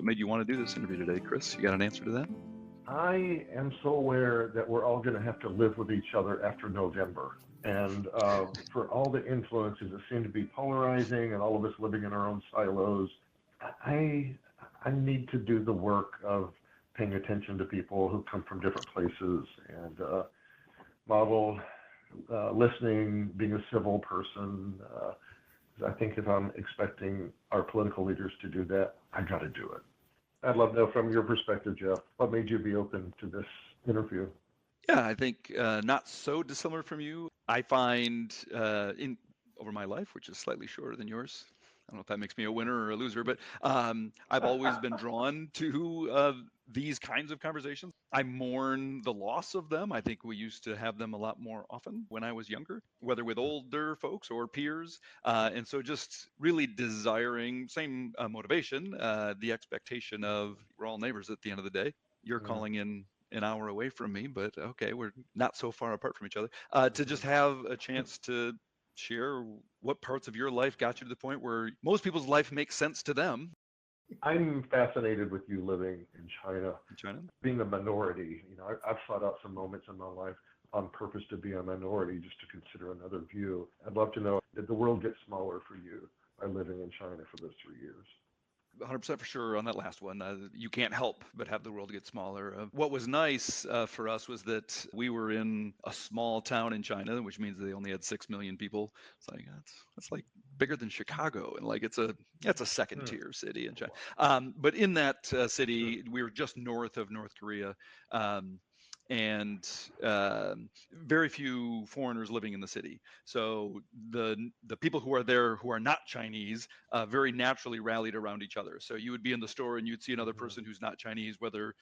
What made you want to do this interview today, Chris? You got an answer to that? I am so aware that we're all going to have to live with each other after November. And for all the influences that seem to be polarizing and all of us living in our own silos, I need to do the work of paying attention to people who come from different places and model listening, being a civil person. I think if I'm expecting our political leaders to do that, I got to do it. I'd love to know from your perspective, Jeff, what made you be open to this interview? Yeah, I think not so dissimilar from you. I find over my life, which is slightly shorter than yours, I don't know if that makes me a winner or a loser, but I've always been drawn to these kinds of conversations. I mourn the loss of them. I think we used to have them a lot more often when I was younger, whether with older folks or peers. And so just really desiring, same motivation, the expectation of we're all neighbors at the end of the day. You're calling in an hour away from me, but okay, we're not so far apart from each other. To just have a chance to share what parts of your life got you to the point where most people's life makes sense to them. I'm fascinated with you living in China. In China? Being a minority, I've sought out some moments in my life on purpose to be a minority, just to consider another view. I'd love to know, did the world get smaller for you by living in China for those 3 years? 100% for sure on that last one. You can't help but have the world get smaller. What was nice for us was that we were in a small town in China, which means they only had 6 million people. It's like that's like bigger than Chicago, and like it's a second tier city in China. But in that city, we were just north of North Korea. And very few foreigners living in the city. So the people who are there who are not Chinese very naturally rallied around each other. So you would be in the store and you'd see another person who's not Chinese, whether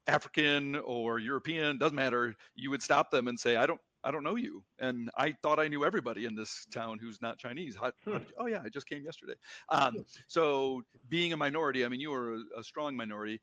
African or European, doesn't matter. You would stop them and say, I don't know you. And I thought I knew everybody in this town who's not Chinese. How did you? Oh yeah, I just came yesterday. So being a minority, I mean, you were a strong minority.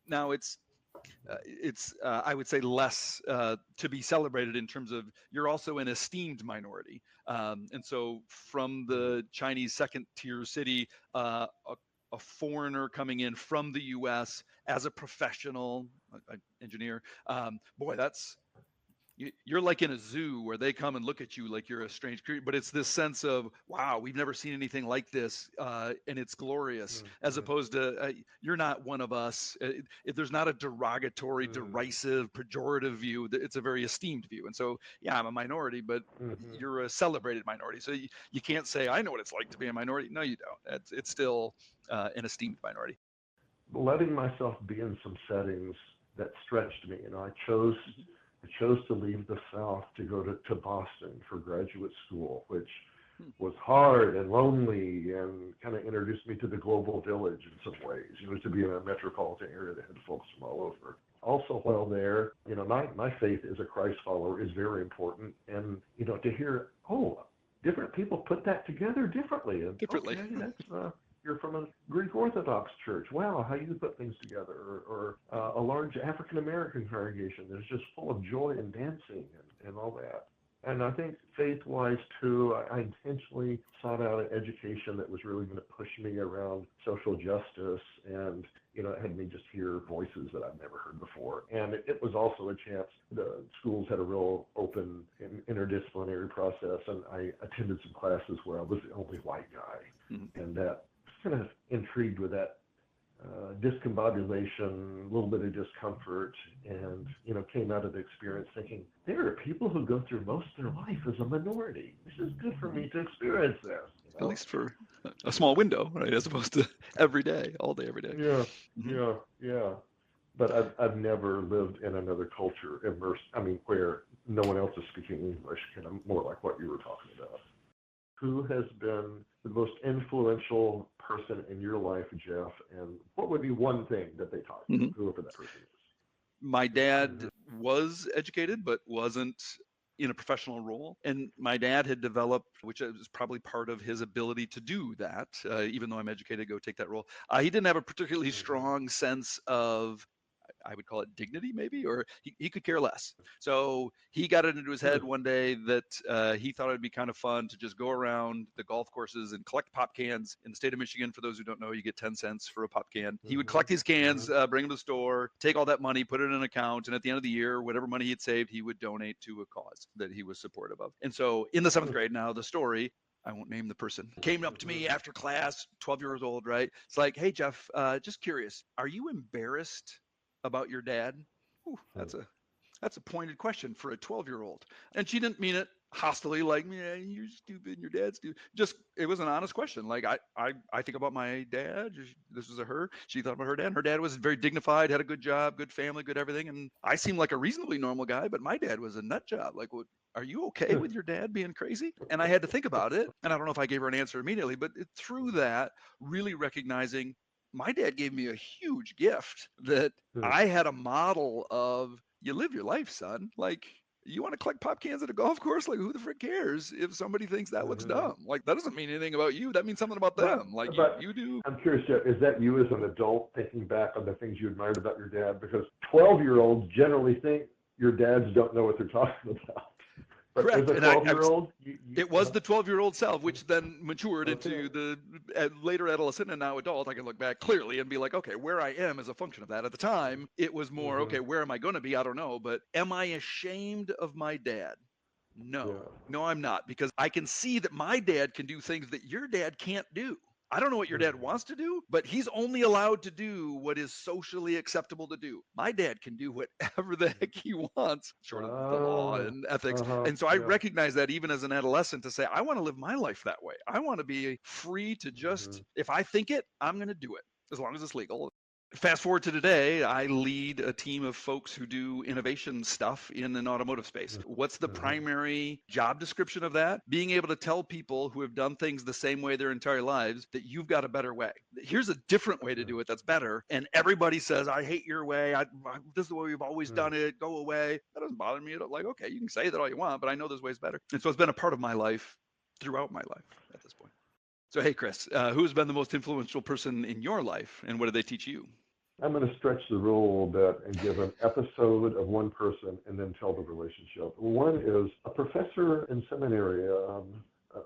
Now it's I would say less to be celebrated in terms of you're also an esteemed minority. And so from the Chinese second tier city, a foreigner coming in from the US as a professional engineer, boy, you're like in a zoo where they come and look at you like you're a strange creature, but it's this sense of, wow, we've never seen anything like this, and it's glorious, as opposed to you're not one of us. There's not a derogatory, derisive, pejorative view. It's a very esteemed view. And so, yeah, I'm a minority, but you're a celebrated minority. So you can't say, I know what it's like to be a minority. No, you don't. It's still an esteemed minority. Letting myself be in some settings that stretched me. I chose to leave the South to go to Boston for graduate school, which was hard and lonely and kind of introduced me to the global village in some ways, to be in a metropolitan area that had folks from all over. Also, while there, my faith as a Christ follower is very important. And, to hear, different people put that together differently. And, differently. Okay, that's... You're from a Greek Orthodox church. Wow, how you put things together. Or a large African-American congregation that's just full of joy and dancing and all that. And I think faith-wise, too, I intentionally sought out an education that was really going to push me around social justice. And, it had me just hear voices that I've never heard before. And it was also a chance. The schools had a real open and interdisciplinary process. And I attended some classes where I was the only white guy. And that kind of intrigued with that discombobulation, a little bit of discomfort, and came out of the experience thinking, there are people who go through most of their life as a minority. This is good for me to experience this. At least for a small window, right? As opposed to every day, all day, every day. Yeah. But I've never lived in another culture immersed. Where no one else is speaking English, kind of more like what you were talking about. Who has been the most influential person in your life, Jeff? And what would be one thing that they taught you, whoever that person is? My dad was educated, but wasn't in a professional role. And my dad had developed, which is probably part of his ability to do that, even though I'm educated, go take that role. He didn't have a particularly strong sense of I would call it dignity, maybe, or he could care less. So he got it into his head one day that he thought it'd be kind of fun to just go around the golf courses and collect pop cans. In the state of Michigan, for those who don't know, you get 10 cents for a pop can. He would collect these cans, bring them to the store, take all that money, put it in an account, and at the end of the year, whatever money he'd saved, he would donate to a cause that he was supportive of. And so in the seventh grade now, the story, I won't name the person, came up to me after class, 12 years old, right? It's like, hey, Jeff, just curious, are you embarrassed about your dad? Ooh, that's a pointed question for a 12-year-old. And she didn't mean it hostilely, like, yeah, you're stupid, and your dad's stupid. Just, it was an honest question. Like, I think about my dad. This was a her. She thought about her dad. Her dad was very dignified, had a good job, good family, good everything. And I seemed like a reasonably normal guy, but my dad was a nut job. Like, what? Are you okay with your dad being crazy? And I had to think about it. And I don't know if I gave her an answer immediately, but through that, really recognizing my dad gave me a huge gift that I had a model of, you live your life, son. Like, you want to collect pop cans at a golf course? Like, who the frick cares if somebody thinks that looks dumb? Like, that doesn't mean anything about you. That means something about them. Like, But you do. I'm curious, Jeff, is that you as an adult thinking back on the things you admired about your dad? Because 12-year-olds generally think your dads don't know what they're talking about. But Correct. as a And 12-year-old, it was the 12-year-old self, which then matured into the later adolescent and now adult. I can look back clearly and be like, okay, where I am is a function of that. At the time, it was more, okay, where am I going to be? I don't know. But am I ashamed of my dad? No, no, I'm not, because I can see that my dad can do things that your dad can't do. I don't know what your dad wants to do, but he's only allowed to do what is socially acceptable to do. My dad can do whatever the heck he wants, short of the law and ethics. And so I recognize that even as an adolescent, to say, I want to live my life that way. I want to be free to just, if I think it, I'm going to do it, as long as it's legal. Fast forward to today, I lead a team of folks who do innovation stuff in an automotive space. What's the primary job description of that? Being able to tell people who have done things the same way their entire lives that you've got a better way. Here's a different way to do it that's better. And everybody says, I hate your way. This is the way we've always done it. Go away. That doesn't bother me. Like, okay, you can say that all you want, but I know this way's better. And so it's been a part of my life throughout my life at this point. So, hey, Chris, who's been the most influential person in your life, and what did they teach you? I'm going to stretch the rule a little bit and give an episode of one person and then tell the relationship. One is a professor in seminary,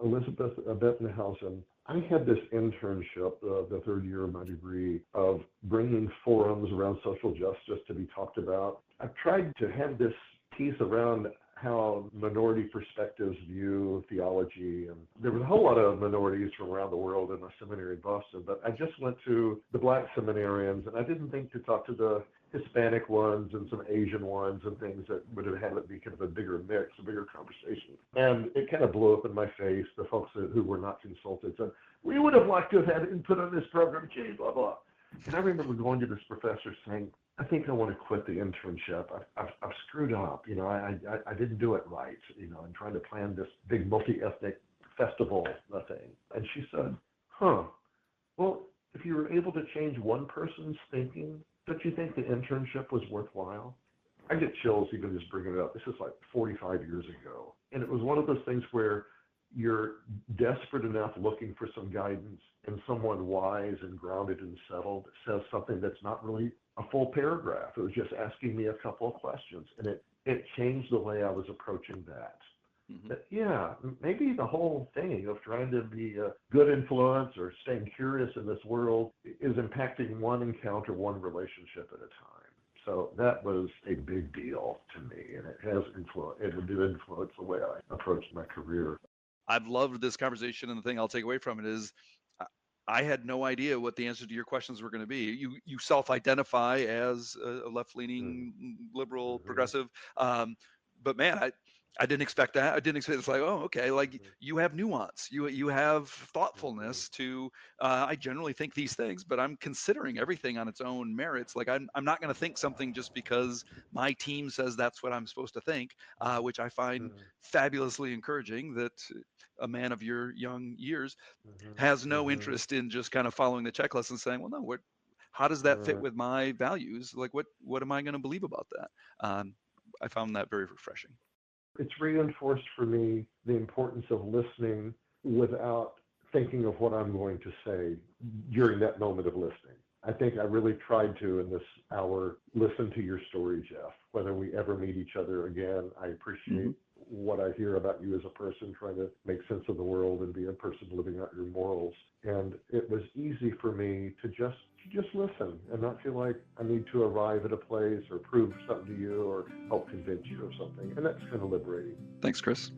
Elizabeth Bettenhausen. I had this internship, the third year of my degree, of bringing forums around social justice to be talked about. I've tried to have this piece around how minority perspectives view theology. And there was a whole lot of minorities from around the world in my seminary in Boston, but I just went to the Black seminarians, and I didn't think to talk to the Hispanic ones and some Asian ones and things that would have had it be kind of a bigger mix, a bigger conversation. And it kind of blew up in my face. The folks who were not consulted said, we would have liked to have had input on this program, gee, blah, blah. And I remember going to this professor saying, I think I want to quit the internship. I've screwed up. I didn't do it right. I'm trying to plan this big multi-ethnic festival thing. And she said, well, if you were able to change one person's thinking, don't you think the internship was worthwhile? I get chills even just bringing it up. This is like 45 years ago. And it was one of those things where you're desperate enough looking for some guidance, and someone wise and grounded and settled says something that's not really a full paragraph. It was just asking me a couple of questions, and it changed the way I was approaching that. But yeah, maybe the whole thing of trying to be a good influence or staying curious in this world is impacting one encounter, one relationship at a time. So that was a big deal to me, and it did influence the way I approached my career. I've loved this conversation, and the thing I'll take away from it is I had no idea what the answer to your questions were going to be. You self-identify as a left-leaning, liberal, progressive, but man, I didn't expect that. I didn't expect it's like, oh, okay, like you have nuance, you have thoughtfulness to. I generally think these things, but I'm considering everything on its own merits. Like I'm not going to think something just because my team says that's what I'm supposed to think, which I find fabulously encouraging. That a man of your young years has no interest in just kind of following the checklist and saying, well, no, how does that fit with my values? Like, what am I going to believe about that? I found that very refreshing. It's reinforced for me the importance of listening without thinking of what I'm going to say during that moment of listening. I think I really tried to, in this hour, listen to your story, Jeff. Whether we ever meet each other again, I appreciate what I hear about you as a person trying to make sense of the world and be a person living out your morals. And it was easy for me to just listen and not feel like I need to arrive at a place or prove something to you or help convince you of something. And that's kind of liberating. Thanks, Chris.